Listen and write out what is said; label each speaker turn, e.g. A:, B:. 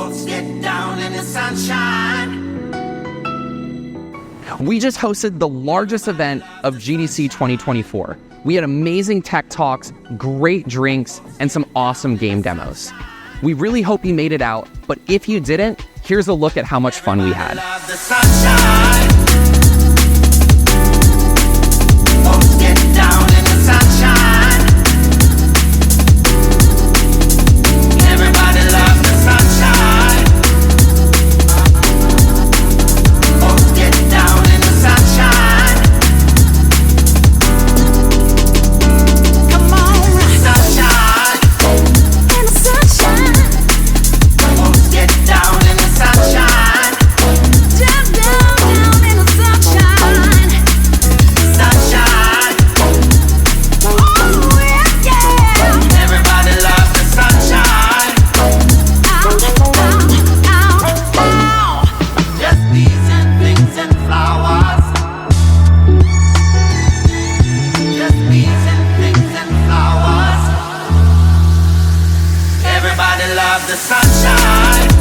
A: Folks get down in the sunshine.
B: We just hosted the largest event of GDC 2024. We had amazing tech talks, great drinks, and some awesome game demos. We really hope you made it out, but if you didn't, here's a look at how much fun we had.
A: Love the sunshine. Folks get down in the sunshine. Everybody loves the sunshine. Folks get down in the sunshine. Come on, sunshine.
C: In the sunshine,
A: Folks get down in the sunshine.
C: down, down, down in the sunshine.
A: Sunshine.
C: Oh yeah, yeah.
A: Everybody loves the sunshine.
C: Ow, ow, ow, ow.
A: Just leaves and things and flowers. Just leaves and things and flowers. Everybody loves the sunshine.